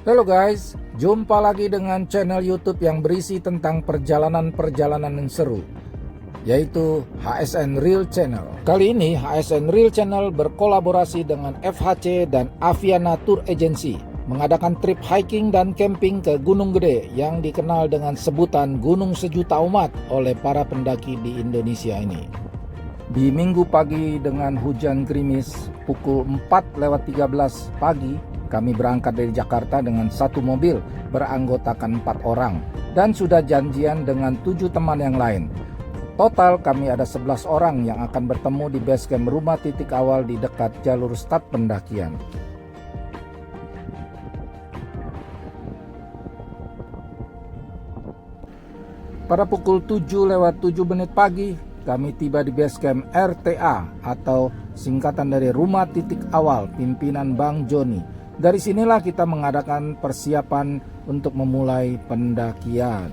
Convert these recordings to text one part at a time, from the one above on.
Halo guys, jumpa lagi dengan channel YouTube yang berisi tentang perjalanan-perjalanan yang seru, yaitu HSN Real Channel. Kali ini HSN Real Channel berkolaborasi dengan FHC dan Aviana Tour Agency mengadakan trip hiking dan camping ke Gunung Gede yang dikenal dengan sebutan Gunung Sejuta Umat oleh para pendaki di Indonesia ini. Di minggu pagi dengan hujan gerimis pukul 4:13 pagi, kami berangkat dari Jakarta dengan satu mobil beranggotakan 4 orang dan sudah janjian dengan 7 teman yang lain. Total kami ada 11 orang yang akan bertemu di base camp rumah titik awal di dekat jalur start pendakian. Pada pukul 7:07 pagi, kami tiba di base camp RTA atau singkatan dari Rumah Titik Awal Pimpinan Bang Joni. Dari sinilah kita mengadakan persiapan untuk memulai pendakian.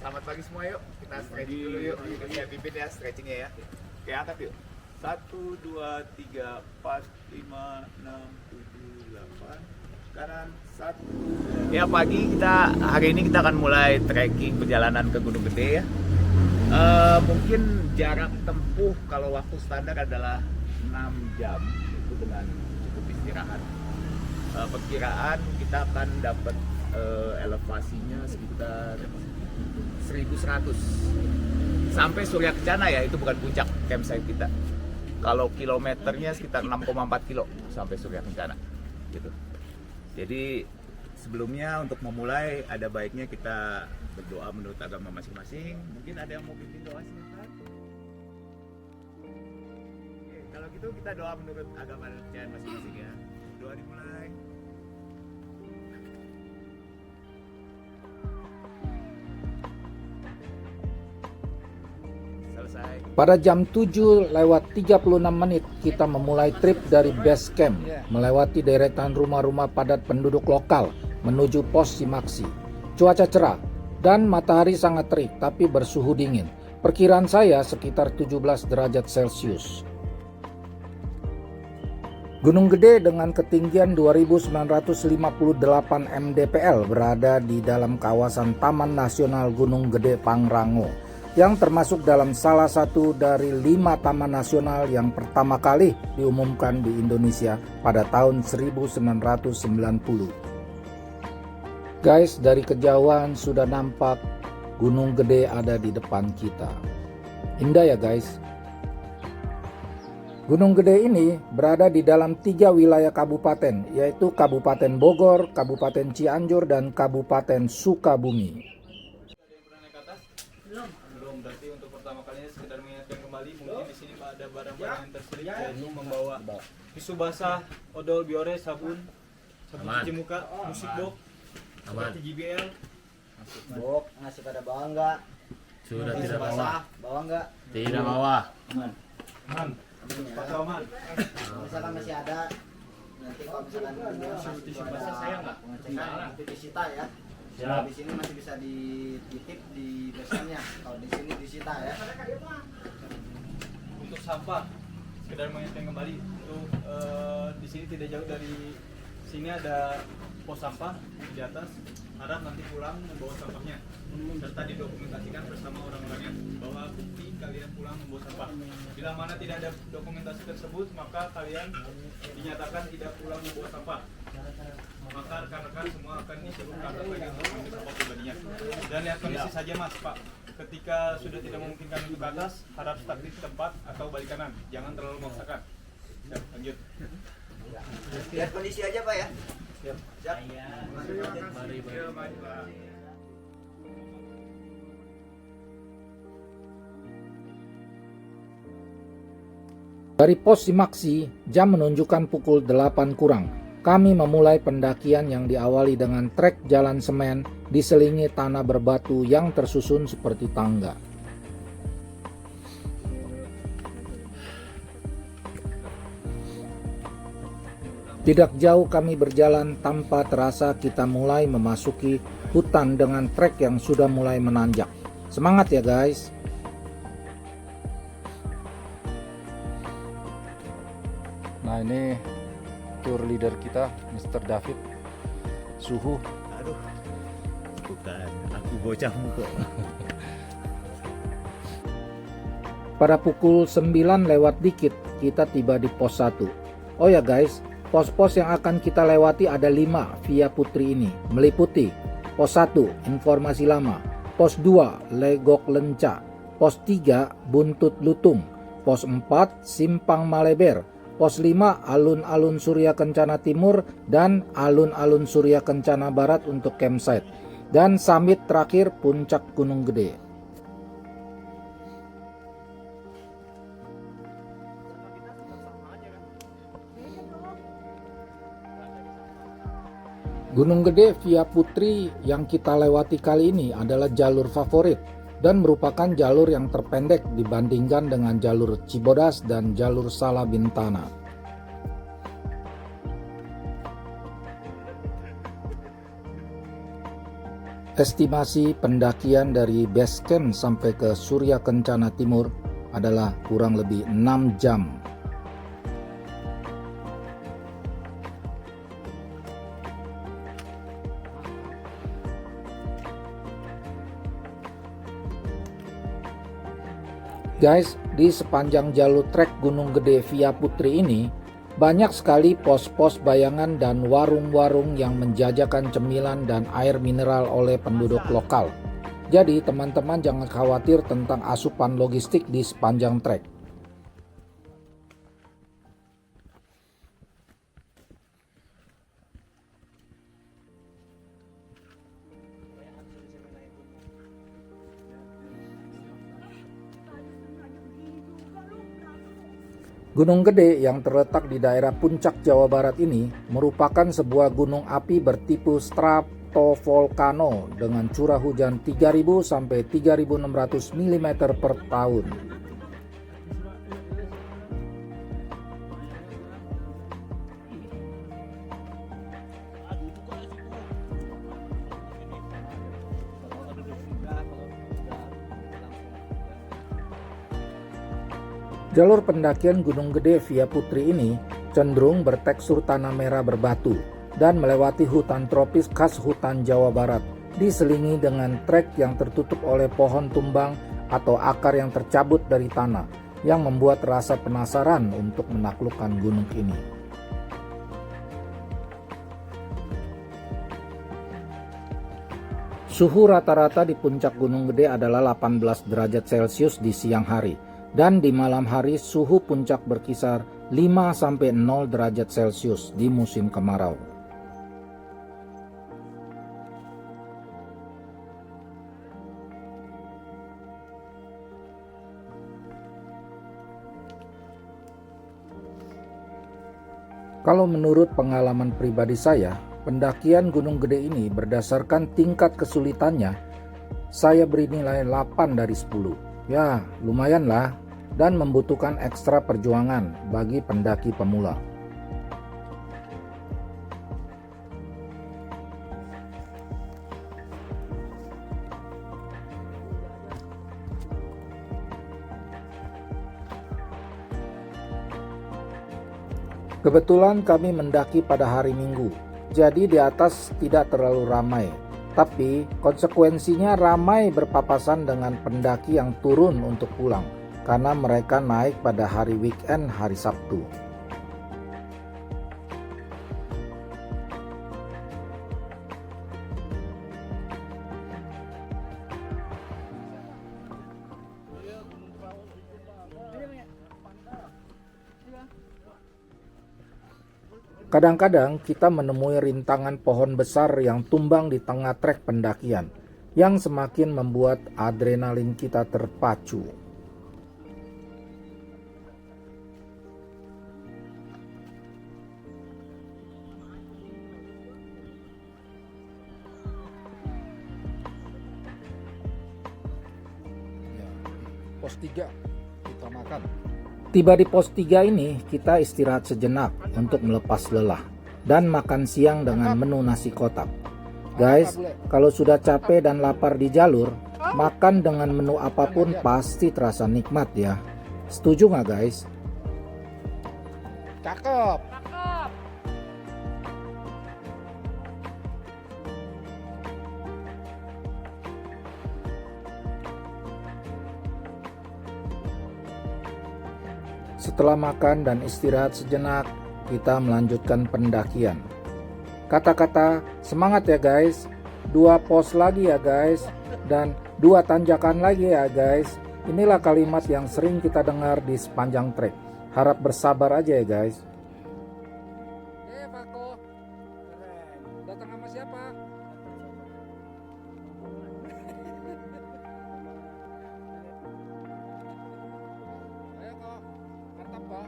Selamat pagi semua, yuk kita stretching dulu yuk. Saya pimpin ya stretchingnya ya. Oke, angkat yuk. 1, 2, 3, 4, 5, 6, 7, 8. Kanan 1. Ya, pagi hari ini kita akan mulai trekking perjalanan ke Gunung Gede ya. Mungkin jarak tempuh kalau waktu standar adalah 6 jam itu dengan cukup istirahat. Perkiraan kita akan dapat elevasinya sekitar 1100 sampai Surya Kencana ya, itu bukan puncak campsite kita. Kalau kilometernya sekitar 6,4 kilo sampai Surya Kencana gitu. Jadi sebelumnya untuk memulai ada baiknya kita berdoa menurut agama masing-masing. Mungkin ada yang mau bikin doa silakan. Oke, kalau gitu kita doa menurut agama dan kepercayaan masing-masing ya. Doa dimulai. Pada jam 7:36 kita memulai trip dari base camp, melewati deretan rumah-rumah padat penduduk lokal menuju pos Simaksi. Cuaca cerah dan matahari sangat terik tapi bersuhu dingin. Perkiraan saya sekitar 17 derajat Celcius. Gunung Gede dengan ketinggian 2958 mdpl berada di dalam kawasan Taman Nasional Gunung Gede Pangrango, yang termasuk dalam salah satu dari 5 taman nasional yang pertama kali diumumkan di Indonesia pada tahun 1990. Guys, dari kejauhan sudah nampak Gunung Gede ada di depan kita. Indah ya guys. Gunung Gede ini berada di dalam 3 wilayah kabupaten, yaitu Kabupaten Bogor, Kabupaten Cianjur, dan Kabupaten Sukabumi. Belum, berarti untuk pertama kalinya sekedar mengingatkan kembali, mungkin di sini ada barang-barang yang terselip, yaitu membawa tisu basah, odol, biore, sabun cuci muka, musik box, seperti JBL. Bok, ngasih pada bawa enggak? Sudah Tisu tidak basah, bawa. bawa enggak? Tidak bawa. Aman. Ya. Aman. Misalkan masih ada, nanti kalau misalkan Tisu basah saya enggak? pengecekan itu disita ya. Siap. Di sini masih bisa dititip di besannya. Kalau di sini disita ya. Untuk sampah, sekedar mengingatkan kembali, untuk di sini tidak jauh dari sini ada pos sampah di atas. Harap nanti pulang membawa sampahnya serta didokumentasikan bersama orang-orangnya bahwa bukti kalian pulang membawa sampah. Bila mana tidak ada dokumentasi tersebut, maka kalian dinyatakan tidak pulang membawa sampah. Maka rekan-rekan semua akan disuruh ke atas lagi untuk mengambil sampah pribadinya. Dan lihat kondisi saja Mas, Pak. Ketika sudah tidak memungkinkan untuk ke atas, harap stuck di tempat atau balik kanan. Jangan terlalu memaksakan. Ya, lanjut. Lihat kondisi aja Pak ya. Siap. Siap. Mari, Dari pos Simaksi, jam menunjukkan pukul 8 kurang. kami memulai pendakian yang diawali dengan trek jalan semen diselingi tanah berbatu yang tersusun seperti tangga. Tidak jauh kami berjalan tanpa terasa kita mulai memasuki hutan dengan trek yang sudah mulai menanjak. Semangat ya guys! Nah ini tour leader kita, Mr. David. Suhu. Aduh, bukan aku bocahmu kok. Pada pukul 9 lewat dikit kita tiba di pos 1. Oh ya guys, pos-pos yang akan kita lewati ada 5 via Putri ini, meliputi pos 1 informasi lama, pos 2 Legok Lenca, pos 3 Buntut Lutung, pos 4 Simpang Maleber, pos 5 Alun-Alun Surya Kencana Timur dan Alun-Alun Surya Kencana Barat untuk campsite, dan summit terakhir Puncak Gunung Gede. Gunung Gede via Putri yang kita lewati kali ini adalah jalur favorit dan merupakan jalur yang terpendek dibandingkan dengan jalur Cibodas dan jalur Salabintana. Estimasi pendakian dari base camp sampai ke Surya Kencana Timur adalah kurang lebih 6 jam. Guys, di sepanjang jalur trek Gunung Gede via Putri ini, banyak sekali pos-pos bayangan dan warung-warung yang menjajakan cemilan dan air mineral oleh penduduk lokal. Jadi teman-teman jangan khawatir tentang asupan logistik di sepanjang trek. Gunung Gede yang terletak di daerah puncak Jawa Barat ini merupakan sebuah gunung api bertipe stratovolcano dengan curah hujan 3000 sampai 3600 mm per tahun. Jalur pendakian Gunung Gede via Putri ini cenderung bertekstur tanah merah berbatu dan melewati hutan tropis khas hutan Jawa Barat, diselingi dengan trek yang tertutup oleh pohon tumbang atau akar yang tercabut dari tanah, yang membuat rasa penasaran untuk menaklukkan gunung ini. Suhu rata-rata di puncak Gunung Gede adalah 18 derajat Celcius di siang hari. Dan di malam hari suhu puncak berkisar 5-0 derajat Celcius di musim kemarau. Kalau menurut pengalaman pribadi saya, pendakian Gunung Gede ini berdasarkan tingkat kesulitannya, saya beri nilai 8 dari 10. Ya, lumayan lah, dan membutuhkan ekstra perjuangan bagi pendaki pemula. Kebetulan kami mendaki pada hari Minggu, jadi di atas tidak terlalu ramai. Tapi konsekuensinya ramai berpapasan dengan pendaki yang turun untuk pulang karena mereka naik pada hari weekend hari Sabtu. Kadang-kadang kita menemui rintangan pohon besar yang tumbang di tengah trek pendakian, yang semakin membuat adrenalin kita terpacu. pos 3 kita makan. Tiba di pos 3 ini kita istirahat sejenak untuk melepas lelah dan makan siang dengan menu nasi kotak. Guys, kalau sudah capek dan lapar di jalur, makan dengan menu apapun pasti terasa nikmat ya. Setuju nggak guys? Cakep. Setelah makan dan istirahat sejenak, kita melanjutkan pendakian. Kata-kata semangat ya guys, 2 pos lagi ya guys, dan 2 tanjakan lagi ya guys. Inilah kalimat yang sering kita dengar di sepanjang trek. Harap bersabar aja ya guys. Pako, keren. Datang sama siapa? Ayo kok, mantap kok. Mantap.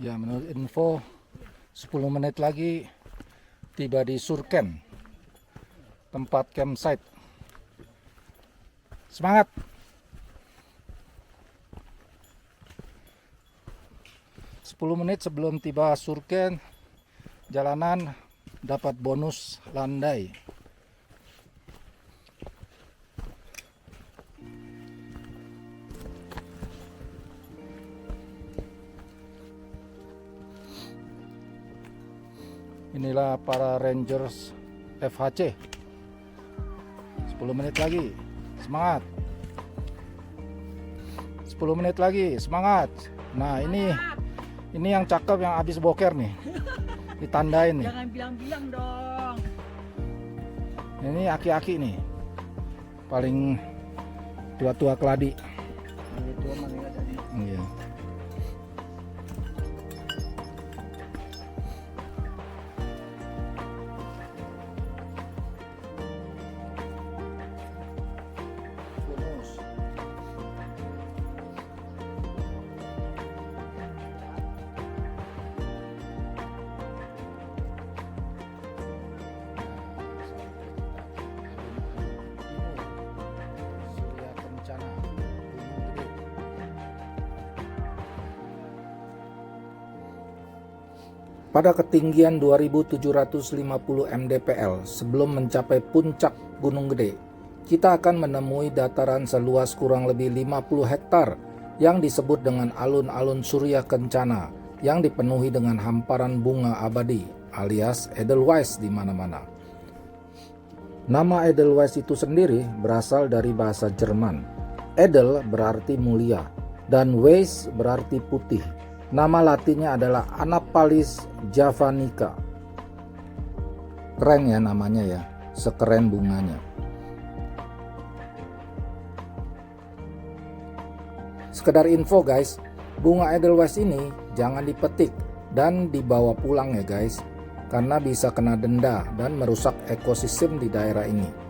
Ya, menurut info 10 menit lagi tiba di Surken, tempat campsite. Semangat! Sepuluh menit sebelum tiba Surken, jalanan dapat bonus landai. Inilah para Rangers FHC. 10 menit lagi, semangat. 10 menit lagi, semangat. Nah, ini yang cakep yang habis boker nih. Ditandain nih. Jangan bilang-bilang dong. Ini aki-aki nih. Paling tua-tua keladi. Iya. Pada ketinggian 2750 mdpl sebelum mencapai puncak Gunung Gede, kita akan menemui dataran seluas kurang lebih 50 hektar yang disebut dengan alun-alun Surya Kencana yang dipenuhi dengan hamparan bunga abadi alias Edelweiss di mana-mana. Nama Edelweiss itu sendiri berasal dari bahasa Jerman. Edel berarti mulia dan Weiss berarti putih. Nama latinnya adalah Anaphalis javanica. Keren ya namanya ya, sekeren bunganya. Sekedar info guys, bunga Edelweiss ini jangan dipetik dan dibawa pulang ya guys, karena bisa kena denda dan merusak ekosistem di daerah ini.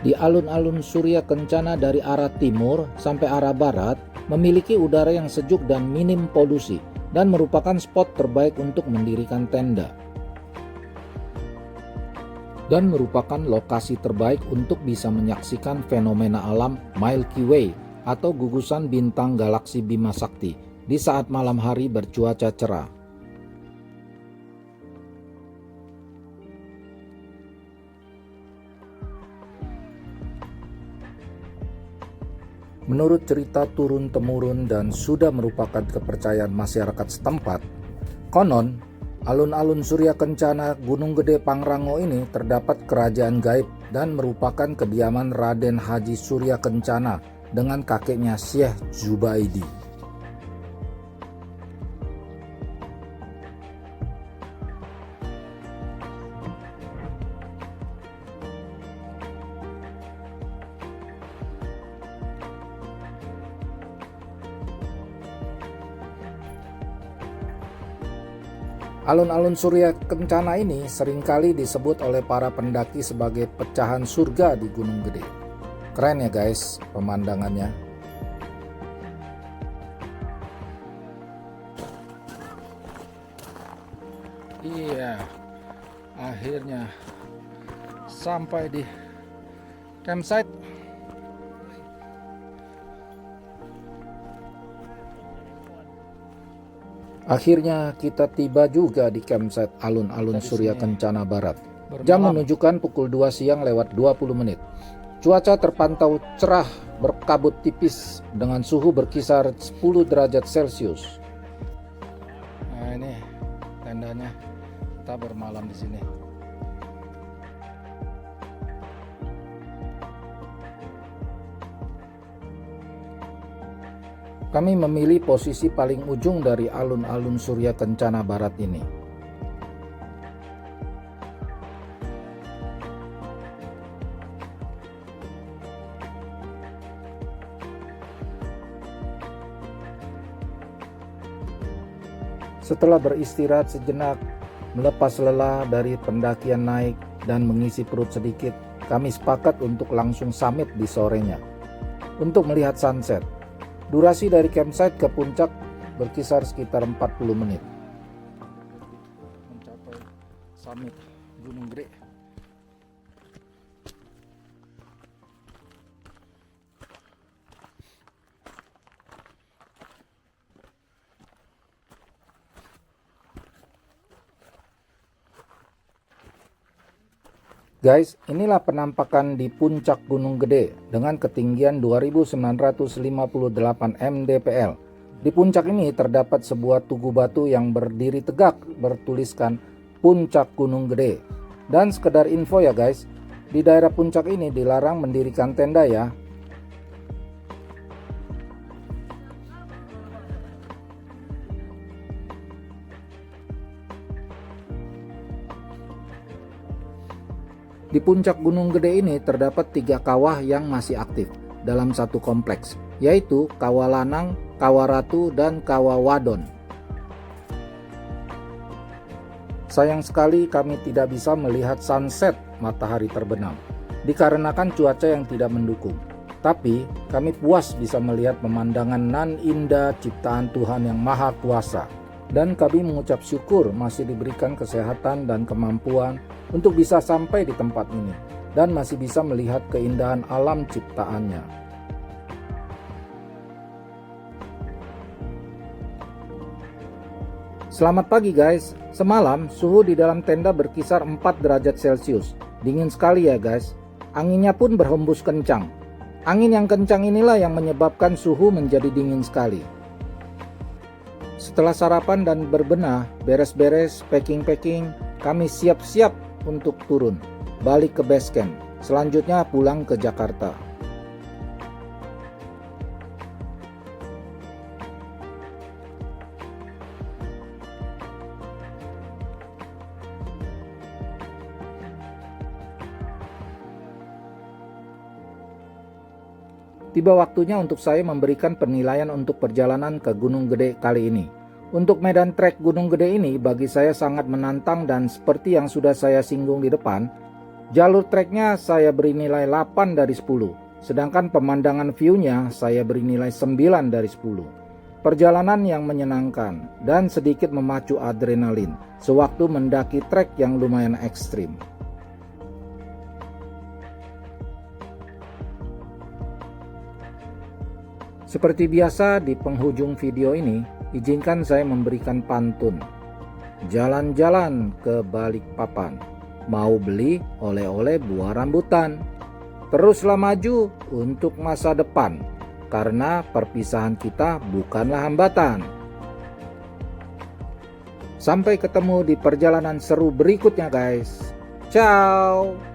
Di alun-alun Surya Kencana dari arah timur sampai arah barat memiliki udara yang sejuk dan minim polusi dan merupakan spot terbaik untuk mendirikan tenda. Dan merupakan lokasi terbaik untuk bisa menyaksikan fenomena alam Milky Way atau gugusan bintang galaksi Bima Sakti di saat malam hari bercuaca cerah. Menurut cerita turun-temurun dan sudah merupakan kepercayaan masyarakat setempat, konon alun-alun Surya Kencana Gunung Gede Pangrango ini terdapat kerajaan gaib dan merupakan kediaman Raden Haji Surya Kencana dengan kakeknya Syekh Zubaidi. Alun-alun Surya Kencana ini seringkali disebut oleh para pendaki sebagai pecahan surga di Gunung Gede. Keren ya guys pemandangannya. Iya, akhirnya sampai di campsite. Akhirnya kita tiba juga di campsite alun-alun Surya Kencana Barat. Jam menunjukkan pukul 2 siang lewat 20 menit. Cuaca terpantau cerah berkabut tipis dengan suhu berkisar 10 derajat Celcius. Nah ini tendanya, kita bermalam di sini. Kami memilih posisi paling ujung dari alun-alun Surya Kencana Barat ini. Setelah beristirahat sejenak, melepas lelah dari pendakian naik dan mengisi perut sedikit, kami sepakat untuk langsung summit di sorenya untuk melihat sunset. Durasi dari campsite ke puncak berkisar sekitar 40 menit. Mencapai summit Gunung Gede. Guys, inilah penampakan di puncak Gunung Gede dengan ketinggian 2958 mdpl. Di puncak ini terdapat sebuah tugu batu yang berdiri tegak bertuliskan Puncak Gunung Gede. Dan sekedar info ya guys, di daerah puncak ini dilarang mendirikan tenda ya. Di puncak Gunung Gede ini terdapat 3 kawah yang masih aktif dalam satu kompleks, yaitu Kawah Lanang, Kawah Ratu, dan Kawah Wadon. Sayang sekali kami tidak bisa melihat sunset matahari terbenam, dikarenakan cuaca yang tidak mendukung. Tapi kami puas bisa melihat pemandangan nan indah ciptaan Tuhan yang Maha Kuasa. Dan kami mengucap syukur masih diberikan kesehatan dan kemampuan untuk bisa sampai di tempat ini dan masih bisa melihat keindahan alam ciptaannya. Selamat pagi guys. Semalam suhu di dalam tenda berkisar 4 derajat Celcius. Dingin sekali ya guys. Anginnya pun berhembus kencang. Angin yang kencang inilah yang menyebabkan suhu menjadi dingin sekali. Setelah sarapan dan berbenah, beres-beres, packing-packing, kami siap-siap untuk turun, balik ke base camp. Selanjutnya pulang ke Jakarta. Tiba waktunya untuk saya memberikan penilaian untuk perjalanan ke Gunung Gede kali ini. Untuk medan trek Gunung Gede ini bagi saya sangat menantang dan seperti yang sudah saya singgung di depan, jalur treknya saya beri nilai 8 dari 10, sedangkan pemandangan view-nya saya beri nilai 9 dari 10. Perjalanan yang menyenangkan dan sedikit memacu adrenalin sewaktu mendaki trek yang lumayan ekstrim. Seperti biasa di penghujung video ini, izinkan saya memberikan pantun. Jalan-jalan ke Balikpapan, mau beli oleh-oleh buah rambutan. Teruslah maju untuk masa depan, karena perpisahan kita bukanlah hambatan. Sampai ketemu di perjalanan seru berikutnya guys. Ciao.